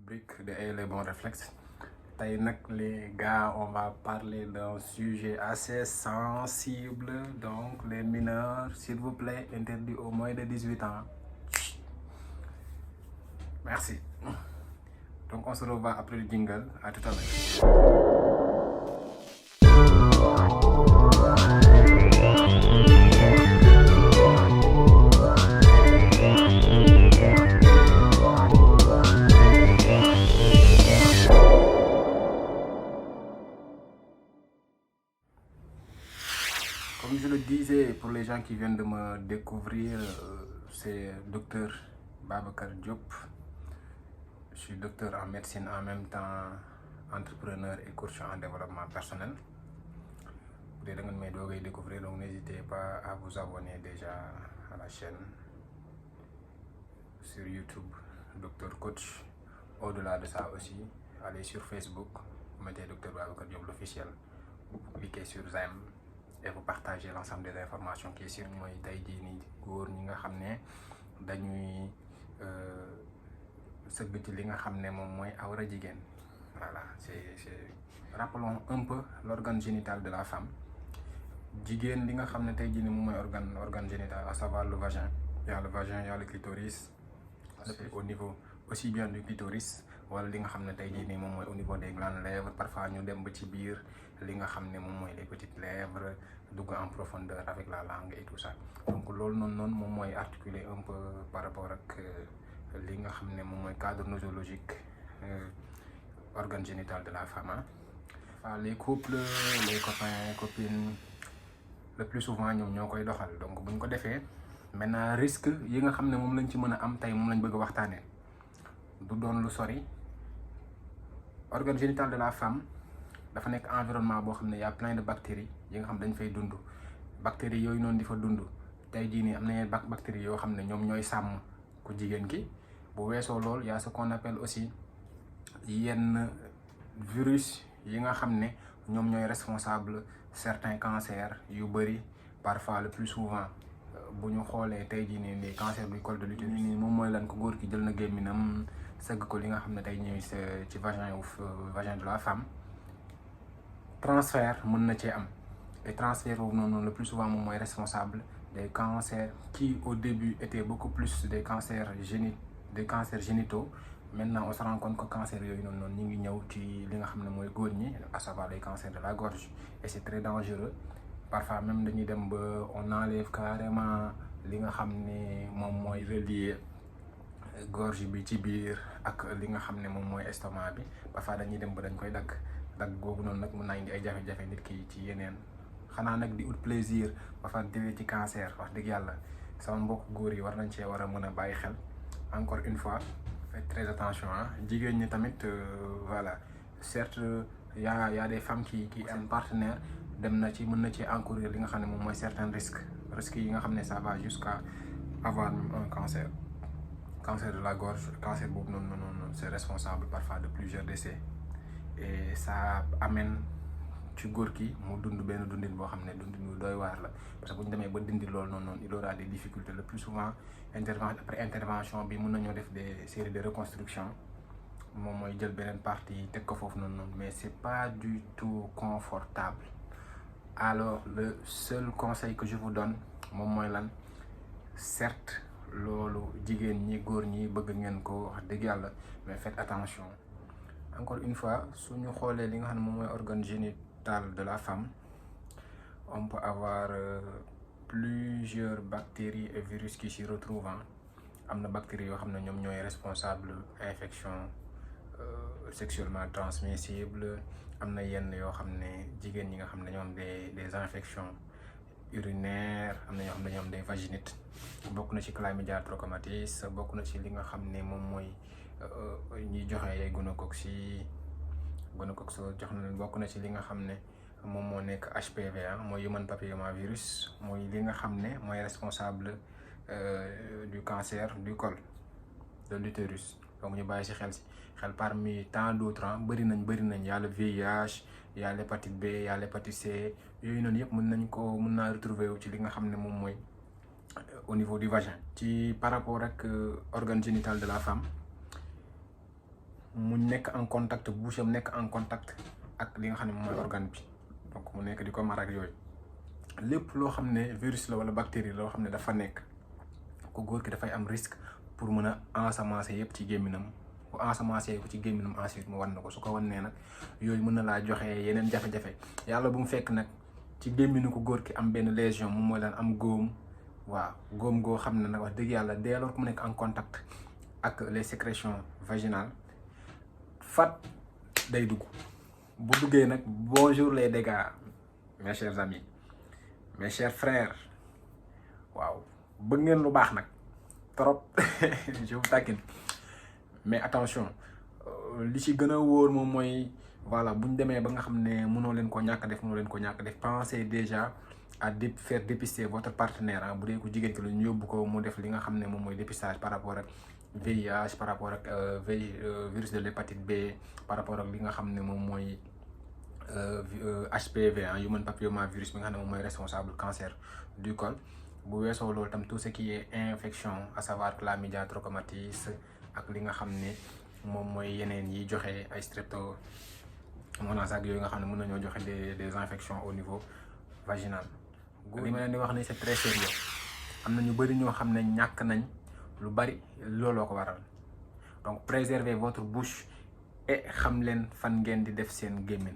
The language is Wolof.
rubrique de Et les bons réflexes. Tey nag les gars, on va parler d'un sujet assez sensible, donc les mineurs, s'il vous plaît, interdits aux moins de 18 ans. Merci. Donc on se revoit après le jingle. À tout à l'heure. Comme je le disais, pour les gens qui viennent de me découvrir, c'est docteur Babacar Diop. Je suis docteur en médecine, en même temps entrepreneur et coach en développement personnel. Vous devez découvrir, donc n'hésitez pas à vous abonner déjà à la chaîne sur YouTube, Docteur Coach. Au-delà de ça aussi, allez sur Facebook, vous mettez Docteur Babacar Diop l'officiel, vous cliquez sur j'aime et vous partagez l'ensemble des informations qui est sur moi. Tey jii nii góor ñi nga xam ne dañuy sëgg ci li nga xam ne moom mooy awra jigéen. Voilà, rappelons un peu l'organe génital de la femme. Jigéen li nga xam ne tey jii nii moom mooy organe génital, à savoir le vagin. Il y a le vagin, il y a le clitoris. C'est au niveau aussi bien du clitoris wala li nga xam ne tey jii nii moom mooy au niveau des glandes lèvres. Parfois ñu dem ba ci biir li nga xam ne moom mooy les petites lèvres, dugg en profondeur avec la langue et tout ça. Donc loolu noonu moom mooy articuler un peu par rapport ak li nga xam ne moom mooy cadre nosologique organe génital de la femme. Les couples, les copains, copines, le plus souvent ñoom ñoo koy doxal. Donc buñ ko defee maintenant risque yi nga xam ne moom lañ ci mën a am tey moom lañ bëgg a waxtaanee du doon lu sori. Organe génital de la femme dafa nekk environnement boo xam ne y a plein de bactéries yi nga xam dañ fay dund. Bactéries yooyu noonu di fa dund tey jii nii am na yenn bactéries yoo xam ne ñoom ñooy sàmm ku jigéen ki. Bu weesoo lool y a ce qu'on appelle aussi yenn virus yi nga xam ne ñoom ñooy responsable certains cancers yu bëri. Parfois le plus souvent bu ñu xoolee tey jii nii les cancers du col de l'utérus nii moom mooy lan ko góor ki jël na gémminam sëgg ko li nga xam ne tey ñuy ci vagin de la femme. Transfert mën na cee am et transfert boobu noonu le plus souvent moom mooy responsable des cancers qui au début étaient beaucoup plus des cancers génitaux. Maintenant on se rend compte que cancer yooyu noonu ñu ngi ñëw ci li nga xam ne mooy góor ñi, à savoir les cancers de la gorge, et c'est très dangereux. Parfois même dañuy dem ba on enlève carrément li nga xam ne moom mooy relier gorge bi ci biir ak li nga xam ne moom mooy estomac bi. Parfois dañuy dem ba dañ koy dagg googu noonu nag mën naa indi ay jafe-jafe nit ki ci yeneen. Xanaa nag di ut plaisir parfois déwee ci cancer, wax dëgg yàlla sama mbokk góor yi war nañ cee war a mën a bàyyi xel. Encore une fois, faites très attention jigéen ñi tamit voilà, certes y a des femmes qui am partenaire dem na ci mën na ci encourir li nga xam ne moom mooy certains risques yi nga xam ne ça va jusqu'à avoir même un cancer de la gorge. Cancer boobu noonu c'est responsable parfois de plusieurs décès et ça amène ci góor ki mu dund benn dundin boo xam ne dundin bu doy waar la, parce que bu ñu demee ba dindi loolu noonu il aura des difficultés. Le plus souvent après intervention bi mën nañoo def des séries de reconstruction, moom mooy jël beneen partie teg ko foofu noonu, mais c'est pas du tout confortable. Alors le seul conseil que je vous donne moom mooy lan, certes loolu jigéen ñi góor ñi bëgg ngeen ko wax dëgg yàlla, mais faites attention. Encore une fois suñu xoolee li nga xam ne moom mooy organe génital de la femme, on peut avoir plusieurs bactéries et virus qui s'y retrouvent. Am na bactéries yoo xam ne ñoom ñooy responsable infection sexuellement transmissible. Am na yenn yoo xam ne jigéen ñi nga xam ne dañoo am des infections urinaires, am na ñoo xam ne dañoo am des vaginites. Bokk na ci chlamydia trachomatis, bokk na ci li nga xam ne moom mooy ñuy joxe ay gonocoque jox na leen. Bokk na ci li nga xam ne moom moo nekk HPV, mooy human papillomavirus, mooy li nga xam ne mooy responsable du cancer du col de l'utérus. Donc ñu bàyyi ci xel parmi tant d'autres bëri nañ. Y a le VIH, y a l'hépatite B, y a l'hépatite C. Yooyu noonu yëpp mën naa retrouver wu ci li nga xam ne moom mooy au niveau du vagin. Ci par rapport ak organe génital de la femme, mu nekk en contact bouche am nekk en contact ak li nga xam ne moom mooy organe bi donc mu nekk di ko mar ak yooyu lépp loo xam ne virus la wala bactérie loo xam ne dafa nekk ko góor ki dafay am risque pour mën a ensemencer yëpp ci gémminam bu ensemencer ko ci gémminam ensuite mu wan na ko su ko wannee nag yooyu mën na laa joxe yeneen jafe-jafe yàlla bu mu fekk nag ci gémminu ko góor ki am benn lésion moom mooy lan am góom waaw góom goo xam ne nag wax dëgg yàlla dès lors que mu nekk en contact ak les sécrétions vaginales fat day dugg bu duggee nag bonjour les dégâts mes chers amis mes chers frères waaw bëgg ngeen lu baax nag trop je vous taquine mais attention li ci gën a wóor moom mooy voilà bu ñu demee ba nga xam ne mënoo leen ko ñàkk def pensez déjà à faire dépister votre partenaire bu dee ko jigéen ki la ñu yóbbu ko mu def li nga xam ne moom mooy dépistage par rapport ak VIH par rapport ak virus de l'hépatite B par rapport ak li nga xam ne moom mooy HPV human papillomavirus bi nga xam ne moom mooy responsable cancer du col bu weesoo loolu tam tout ce qui est infection à savoir chlamydia trachomatis ak li nga xam ne moom mooy yeneen yi joxe ay streptomonas ak yooyu nga xam ne mën nañoo joxe des infections au niveau vaginal. li ma leen di wax ni c'est très sérieux am na ñu bëri ñoo xam ne ñàkk nañ lu bari looloo ko waral donc préservez votre bouche et xam leen fan ngeen di def seen gémmiñ